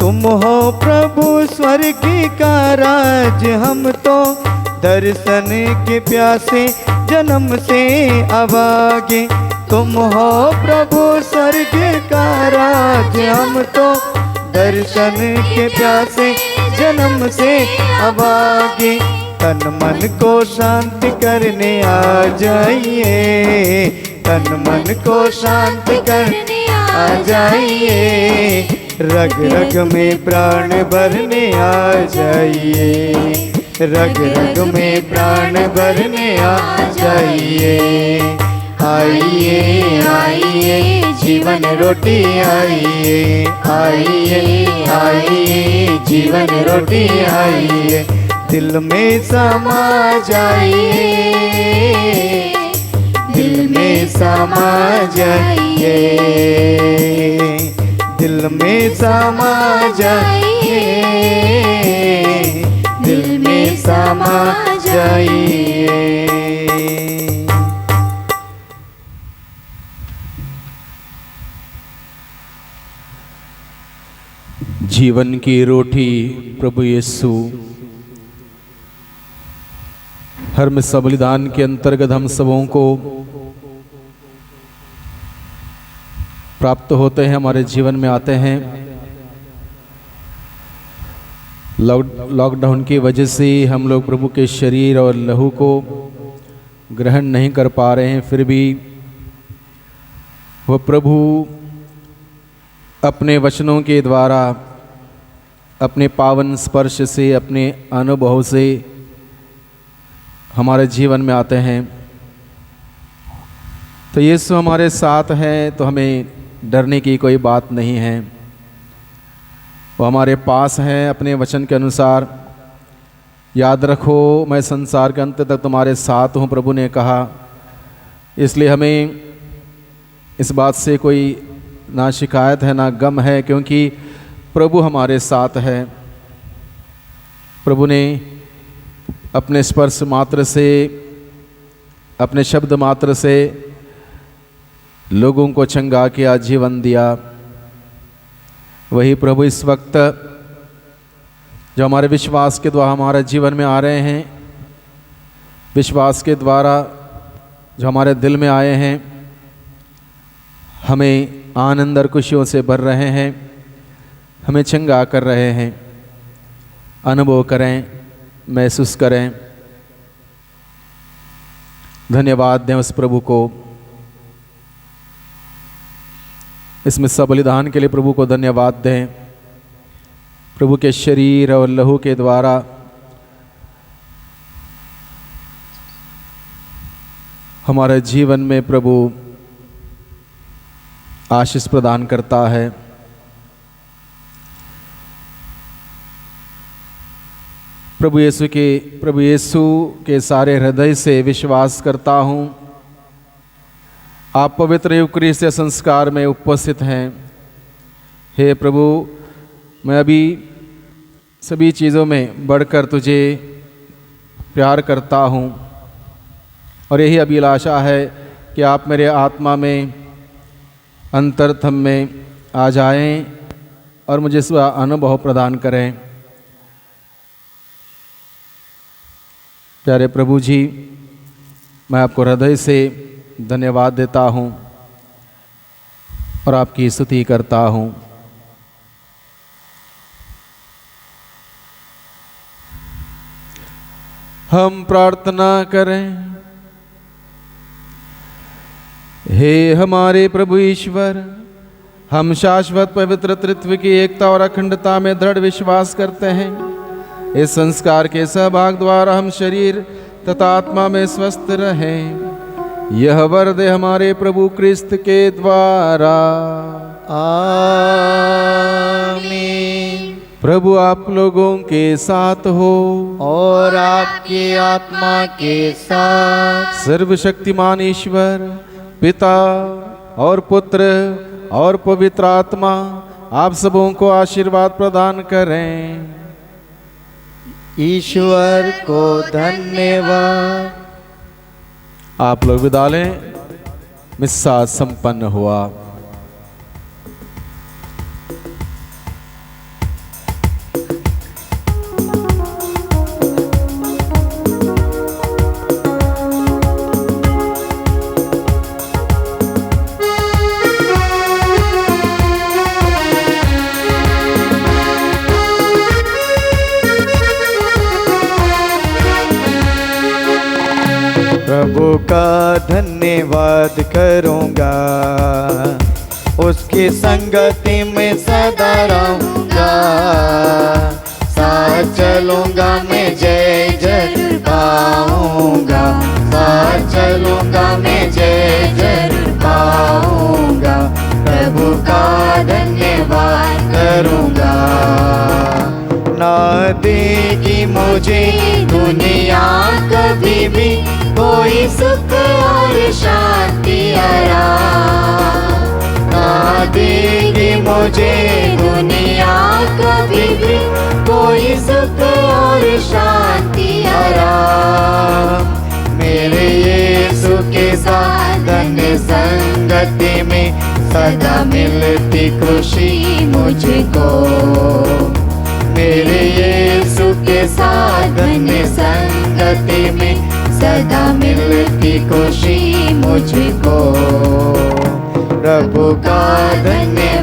तुम हो प्रभु स्वर्ग का राज, हम तो दर्शन के प्यासे जन्म से अभागे। तुम हो प्रभु स्वर्ग का राज, हम तो दर्शन के प्यासे जन्म से अभागे, तन मन को शांत करने आ जाइए, तन मन को शांत करने आ जाइए, रग रग में प्राण भरने आ जाइए, रग रग में प्राण भरने आ जाइए। आइए आइए जीवन रोटी आइए, आइए आइए जीवन रोटी आइए, दिल में समा जाइए, दिल में समा जाइए, दिल में समा जाइए, दिल में समा जाइए। जीवन की रोटी प्रभु यीशु, हर बलिदान के अंतर्गत हम सबों को प्राप्त होते हैं, हमारे जीवन में आते हैं। लॉकडाउन की वजह से हम लोग प्रभु के शरीर और लहू को ग्रहण नहीं कर पा रहे हैं, फिर भी वह प्रभु अपने वचनों के द्वारा, अपने पावन स्पर्श से, अपने अनुभव से हमारे जीवन में आते हैं। तो यीशु हमारे साथ हैं तो हमें डरने की कोई बात नहीं है। वो हमारे पास हैं अपने वचन के अनुसार। याद रखो, मैं संसार के अंत तक तुम्हारे साथ हूँ, प्रभु ने कहा। इसलिए हमें इस बात से कोई ना शिकायत है ना गम है, क्योंकि प्रभु हमारे साथ है। प्रभु ने अपने स्पर्श मात्र से, अपने शब्द मात्र से लोगों को चंगा किया, जीवन दिया। वही प्रभु इस वक्त जो हमारे विश्वास के द्वारा हमारे जीवन में आ रहे हैं, विश्वास के द्वारा जो हमारे दिल में आए हैं, हमें आनंद और खुशियों से भर रहे हैं, हमें चंगा कर रहे हैं। अनुभव करें, महसूस करें। धन्यवाद दें उस प्रभु को। इसमें सब बलिदान के लिए प्रभु को धन्यवाद दें। प्रभु के शरीर और लहू के द्वारा हमारे जीवन में प्रभु आशीष प्रदान करता है। प्रभु यीशु के सारे हृदय से विश्वास करता हूँ आप पवित्र यूकरिस्तीय संस्कार में उपस्थित हैं। हे प्रभु, मैं अभी सभी चीज़ों में बढ़कर तुझे प्यार करता हूँ और यही अभिलाषा है कि आप मेरे आत्मा में, अंतरतम में आ जाएं और मुझे इसका अनुभव प्रदान करें। प्यारे प्रभु जी, मैं आपको हृदय से धन्यवाद देता हूँ और आपकी स्तुति करता हूँ। हम प्रार्थना करें। हे हमारे प्रभु ईश्वर, हम शाश्वत पवित्र तृत्व की एकता और अखंडता में दृढ़ विश्वास करते हैं। इस संस्कार के सहभाग द्वारा हम शरीर तथा आत्मा में स्वस्थ रहें। यह वर दे हमारे प्रभु क्रिस्त के द्वारा। आमीन। प्रभु आप लोगों के साथ हो और आपकी आत्मा के साथ। सर्वशक्तिमान ईश्वर पिता और पुत्र और पवित्र आत्मा आप सबों को आशीर्वाद प्रदान करें। ईश्वर को धन्यवाद। आप लोग विदा लें। मिस्सा संपन्न हुआ। प्रभु का धन्यवाद करूँगा, उसकी संगति में सदा रहूँगा। साथ चलूँगा मैं जय जरूर पाऊँगा, साथ चलूँगा मैं जय जरूर पाऊँगा। प्रभु का धन्यवाद करूँगा। ना देगी मुझे दुनिया कभी भी कोई सुख और शांति आराम, ना देगी मुझे दुनिया कभी भी कोई सुख और शांति आराम। मेरे यीशु के साथ धन्य संगति में सदा मिलती खुशी मुझको। मेरे यीशु के साथ धन्य संगति में सदा मिलती खुशी मुझको। प्रभु का धन्य